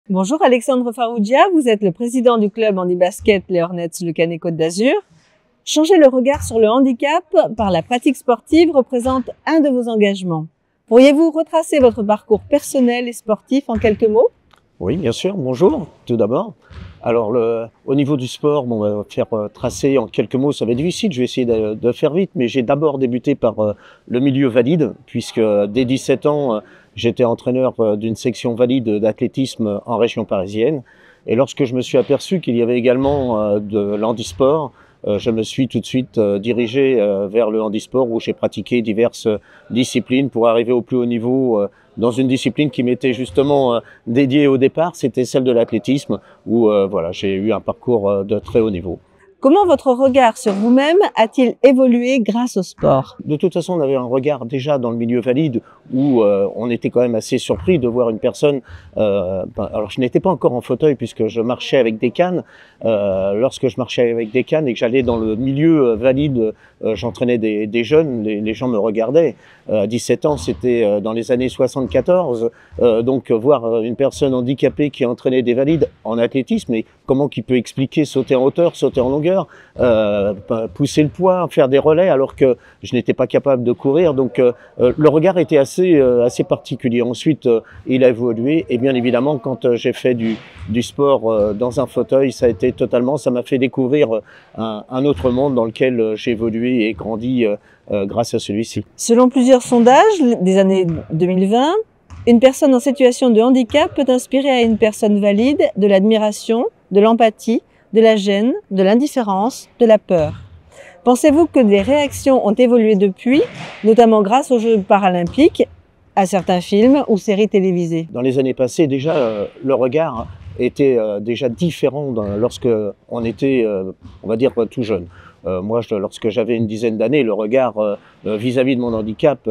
Bonjour Alexandre Faroudia, vous êtes le président du club handi-basket Les Hornets Le Canet-Côte d'Azur. Changer le regard sur le handicap par la pratique sportive représente un de vos engagements. Pourriez-vous retracer votre parcours personnel et sportif en quelques mots? Oui, bien sûr. Bonjour, tout d'abord. Alors, au niveau du sport, on va faire tracer en quelques mots, ça va être difficile, je vais essayer de faire vite, mais j'ai d'abord débuté par le milieu valide, puisque dès 17 ans, j'étais entraîneur d'une section valide d'athlétisme en région parisienne. Et lorsque je me suis aperçu qu'il y avait également de l'handisport, je me suis tout de suite dirigé vers le handisport où j'ai pratiqué diverses disciplines pour arriver au plus haut niveau dans une discipline qui m'était justement dédiée au départ, c'était celle de l'athlétisme où voilà, j'ai eu un parcours de très haut niveau. Comment votre regard sur vous-même a-t-il évolué grâce au sport? De toute façon, on avait un regard déjà dans le milieu valide où on était quand même assez surpris de voir une personne. Alors, je n'étais pas encore en fauteuil puisque je marchais avec des cannes. Lorsque je marchais avec des cannes et que j'allais dans le milieu valide, j'entraînais des jeunes, les gens me regardaient. À 17 ans, c'était dans les années 74. Donc, voir une personne handicapée qui entraînait des valides en athlétisme, et comment qu'il peut expliquer sauter en hauteur, sauter en longueur, pousser le poids, faire des relais alors que je n'étais pas capable de courir. Donc le regard était assez particulier. Ensuite, il a évolué et bien évidemment quand j'ai fait du sport dans un fauteuil, ça m'a fait découvrir un autre monde dans lequel j'ai évolué et grandi grâce à celui-ci. Selon plusieurs sondages des années 2020, une personne en situation de handicap peut inspirer à une personne valide de l'admiration, de l'empathie, de la gêne, de l'indifférence, de la peur. Pensez-vous que les réactions ont évolué depuis, notamment grâce aux Jeux paralympiques, à certains films ou séries télévisées? Dans les années passées, déjà, le regard était déjà différent lorsque on était, on va dire, tout jeune. Moi, lorsque j'avais une dizaine d'années, le regard vis-à-vis de mon handicap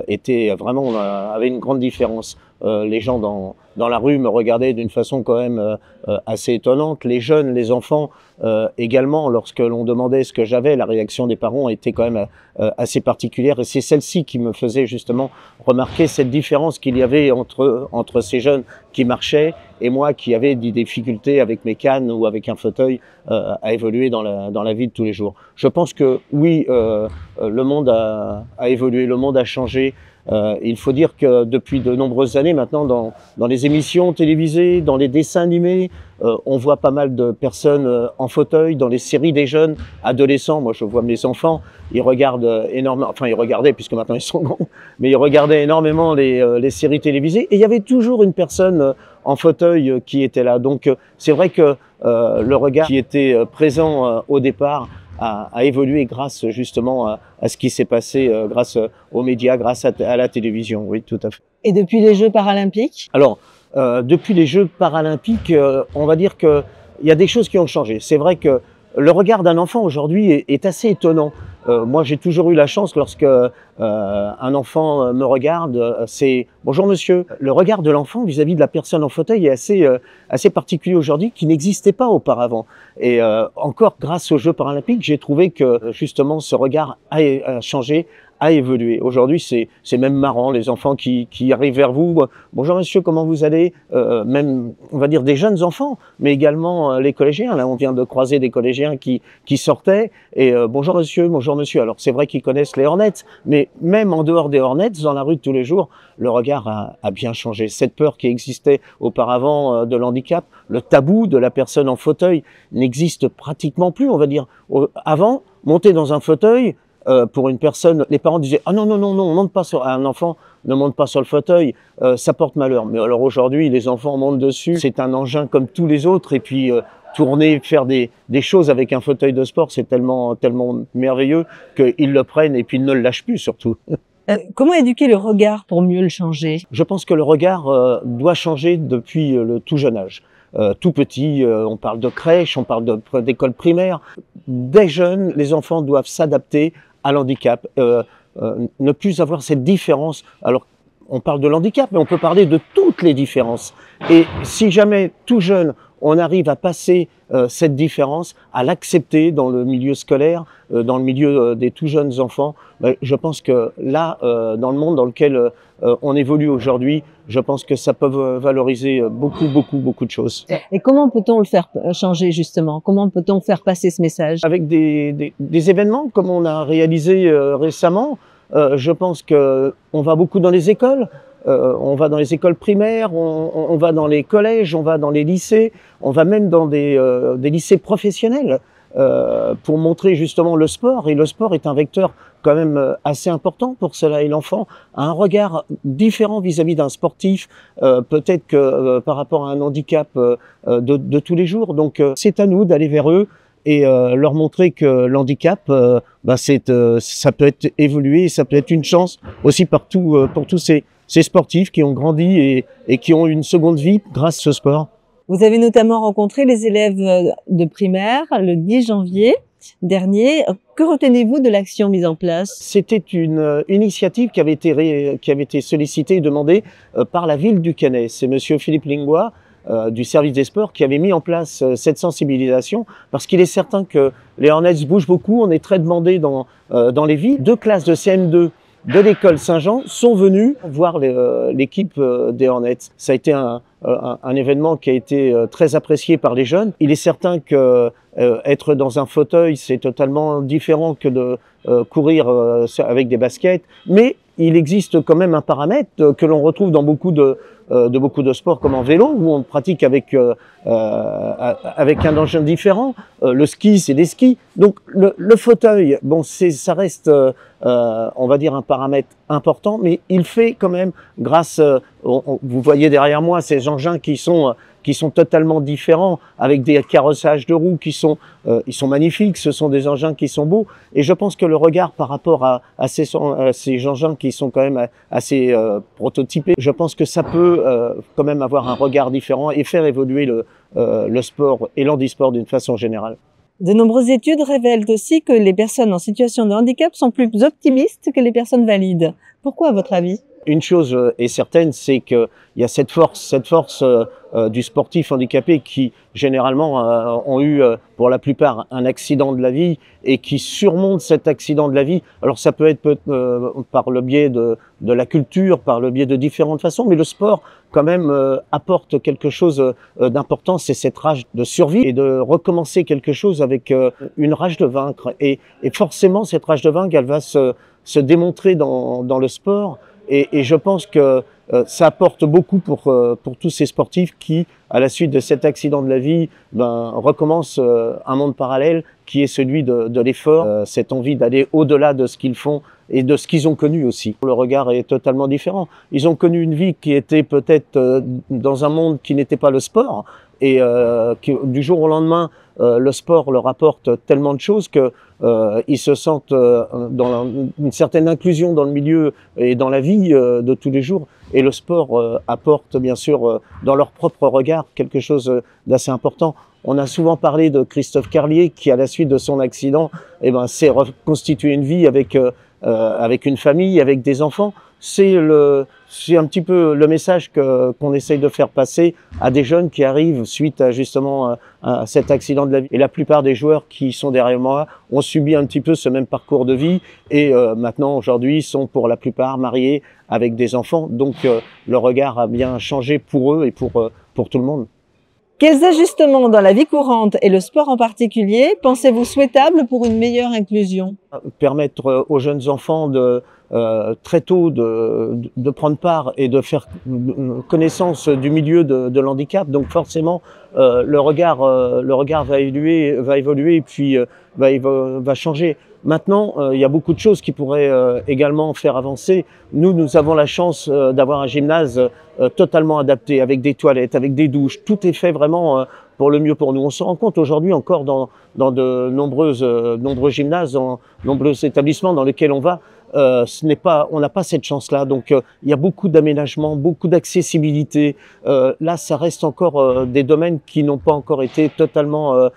était vraiment, avait une grande différence. Les gens dans la rue me regardaient d'une façon quand même assez étonnante. Les jeunes, les enfants également, lorsque l'on demandait ce que j'avais, la réaction des parents était quand même assez particulière. Et c'est celle-ci qui me faisait justement remarquer cette différence qu'il y avait entre ces jeunes qui marchaient et moi qui avais des difficultés avec mes cannes ou avec un fauteuil à évoluer dans la vie de tous les jours. Je pense que oui, le monde a évolué, le monde a changé. Il faut dire que depuis de nombreuses années maintenant, dans les émissions télévisées, dans les dessins animés, on voit pas mal de personnes en fauteuil, dans les séries des jeunes adolescents. Moi, je vois mes enfants, ils regardent énormément, enfin ils regardaient puisque maintenant ils sont grands, mais ils regardaient énormément les séries télévisées. Et il y avait toujours une personne en fauteuil qui était là. Donc c'est vrai que le regard qui était présent au départ a évolué grâce justement à ce qui s'est passé grâce aux médias, grâce à la télévision, oui, tout à fait. Et depuis les Jeux paralympiques? Alors, depuis les Jeux paralympiques, on va dire qu'il y a des choses qui ont changé. C'est vrai que le regard d'un enfant aujourd'hui est assez étonnant. Moi, j'ai toujours eu la chance lorsque un enfant me regarde, c'est « Bonjour monsieur ». Le regard de l'enfant vis-à-vis de la personne en fauteuil est assez particulier aujourd'hui, qui n'existait pas auparavant. Et encore grâce aux Jeux paralympiques, j'ai trouvé que justement ce regard a changé, a évolué. Aujourd'hui, c'est même marrant, les enfants qui arrivent vers vous. Bonjour monsieur, comment vous allez? Même, on va dire, des jeunes enfants, mais également les collégiens. Là, on vient de croiser des collégiens qui sortaient. Et bonjour monsieur, bonjour monsieur. Alors, c'est vrai qu'ils connaissent les Hornets, mais même en dehors des Hornets, dans la rue de tous les jours, le regard a bien changé. Cette peur qui existait auparavant de l'handicap, le tabou de la personne en fauteuil n'existe pratiquement plus, on va dire. Avant, monter dans un fauteuil, pour une personne, les parents disaient « Ah non, non, non, non, on monte pas sur un enfant, ne monte pas sur le fauteuil, ça porte malheur. » Mais alors aujourd'hui, les enfants montent dessus, c'est un engin comme tous les autres, et puis tourner, faire des choses avec un fauteuil de sport, c'est tellement merveilleux qu'ils le prennent et puis ils ne le lâchent plus surtout. Comment éduquer le regard pour mieux le changer? Je pense que le regard doit changer depuis le tout jeune âge. Tout petit, on parle de crèche, on parle d'école primaire. Dès jeunes, les enfants doivent s'adapter à l'handicap, ne plus avoir cette différence. Alors, on parle de l'handicap, mais on peut parler de toutes les différences. Et si jamais, tout jeune, on arrive à passer cette différence, à l'accepter dans le milieu scolaire, dans le milieu des tout jeunes enfants, je pense que là, dans le monde dans lequel on évolue aujourd'hui, je pense que ça peut valoriser beaucoup de choses. Et comment peut-on le faire changer justement? Comment peut-on faire passer ce message? Avec des événements comme on a réalisé récemment, je pense que on va beaucoup dans les écoles. On va dans les écoles primaires, on va dans les collèges, on va dans les lycées, on va même dans des lycées professionnels pour montrer justement le sport. Et le sport est un vecteur quand même assez important pour cela. Et l'enfant a un regard différent vis-à-vis d'un sportif, peut-être que par rapport à un handicap de tous les jours. Donc c'est à nous d'aller vers eux et leur montrer que l'handicap, ça peut être évolué, ça peut être une chance aussi partout pour tous ces sportifs qui ont grandi et qui ont une seconde vie grâce à ce sport. Vous avez notamment rencontré les élèves de primaire le 10 janvier dernier. Que retenez-vous de l'action mise en place? C'était une initiative qui avait été sollicitée et demandée par la ville du Cannet. C'est monsieur Philippe Lingua du service des sports qui avait mis en place cette sensibilisation parce qu'il est certain que les Hornets bougent beaucoup, on est très demandé dans les villes. 2 classes de CM2 de l'école Saint-Jean sont venus voir l'équipe des Hornets. Ça a été un événement qui a été très apprécié par les jeunes. Il est certain que être dans un fauteuil, c'est totalement différent que de courir avec des baskets, mais il existe quand même un paramètre que l'on retrouve dans beaucoup de sports comme en vélo, où on pratique avec un engin différent. Le ski, c'est des skis. Donc le fauteuil, bon, ça reste, on va dire, un paramètre important, mais il fait quand même, grâce, vous voyez derrière moi ces engins qui sont totalement différents, avec des carrossages de roues ils sont magnifiques, ce sont des engins qui sont beaux, et je pense que le regard par rapport à ces engins qui sont quand même assez prototypés, je pense que ça peut quand même avoir un regard différent et faire évoluer le sport et l'handisport d'une façon générale. De nombreuses études révèlent aussi que les personnes en situation de handicap sont plus optimistes que les personnes valides. Pourquoi, à votre avis? Une chose est certaine, c'est qu'il y a cette force du sportif handicapé qui, généralement, ont eu, pour la plupart, un accident de la vie et qui surmontent cet accident de la vie. Alors, ça peut être par le biais de la culture, par le biais de différentes façons, mais le sport, quand même, apporte quelque chose d'important, c'est cette rage de survie et de recommencer quelque chose avec une rage de vaincre. Et forcément, cette rage de vaincre, elle va se démontrer dans le sport. Et je pense que ça apporte beaucoup pour tous ces sportifs qui, à la suite de cet accident de la vie, recommencent un monde parallèle qui est celui de l'effort, cette envie d'aller au-delà de ce qu'ils font et de ce qu'ils ont connu aussi. Le regard est totalement différent. Ils ont connu une vie qui était peut-être dans un monde qui n'était pas le sport et du jour au lendemain, le sport leur apporte tellement de choses que ils se sentent dans une certaine inclusion dans le milieu et dans la vie de tous les jours. Et le sport apporte bien sûr dans leur propre regard quelque chose d'assez important. On a souvent parlé de Christophe Carlier qui, à la suite de son accident, s'est reconstitué une vie avec une famille, avec des enfants. C'est un petit peu le message qu'on essaye de faire passer à des jeunes qui arrivent suite à justement à cet accident de la vie. Et la plupart des joueurs qui sont derrière moi ont subi un petit peu ce même parcours de vie et maintenant aujourd'hui sont pour la plupart mariés avec des enfants. Donc le regard a bien changé pour eux et pour tout le monde. Quels ajustements dans la vie courante et le sport en particulier pensez-vous souhaitables pour une meilleure inclusion? Permettre aux jeunes enfants très tôt de prendre part et de faire connaissance du milieu de l'handicap. Donc forcément, le regard va évoluer et puis va changer. Maintenant, il y a beaucoup de choses qui pourraient également faire avancer. Nous avons la chance d'avoir un gymnase totalement adapté, avec des toilettes, avec des douches. Tout est fait vraiment pour le mieux pour nous. On se rend compte aujourd'hui encore dans de nombreux gymnases, dans nombreux établissements dans lesquels on va, on n'a pas cette chance-là. Donc il y a beaucoup d'aménagements, beaucoup d'accessibilité. Là, ça reste encore des domaines qui n'ont pas encore été totalement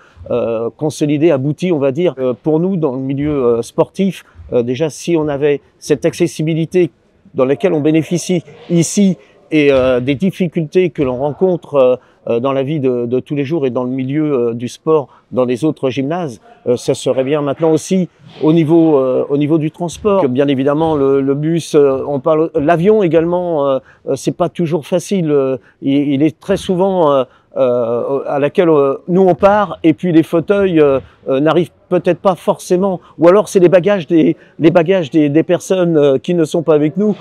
consolidés, aboutis, on va dire. Pour nous, dans le milieu sportif, déjà, si on avait cette accessibilité dans laquelle on bénéficie ici et des difficultés que l'on rencontre dans la vie de tous les jours et dans le milieu du sport, dans les autres gymnases. Ça serait bien maintenant aussi au niveau du transport. Bien évidemment, le bus, on parle, l'avion également, c'est pas toujours facile. Il est très souvent à laquelle nous on part et puis les fauteuils n'arrivent peut-être pas forcément, ou alors c'est les bagages des personnes qui ne sont pas avec nous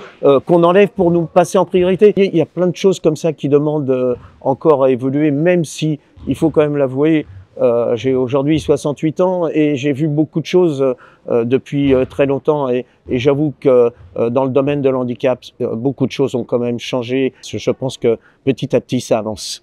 qu'on enlève pour nous passer en priorité. Il y a plein de choses comme ça qui demandent encore à évoluer, même si il faut quand même l'avouer. J'ai aujourd'hui 68 ans et j'ai vu beaucoup de choses depuis très longtemps et j'avoue que dans le domaine de l'handicap, beaucoup de choses ont quand même changé. Je pense que petit à petit ça avance.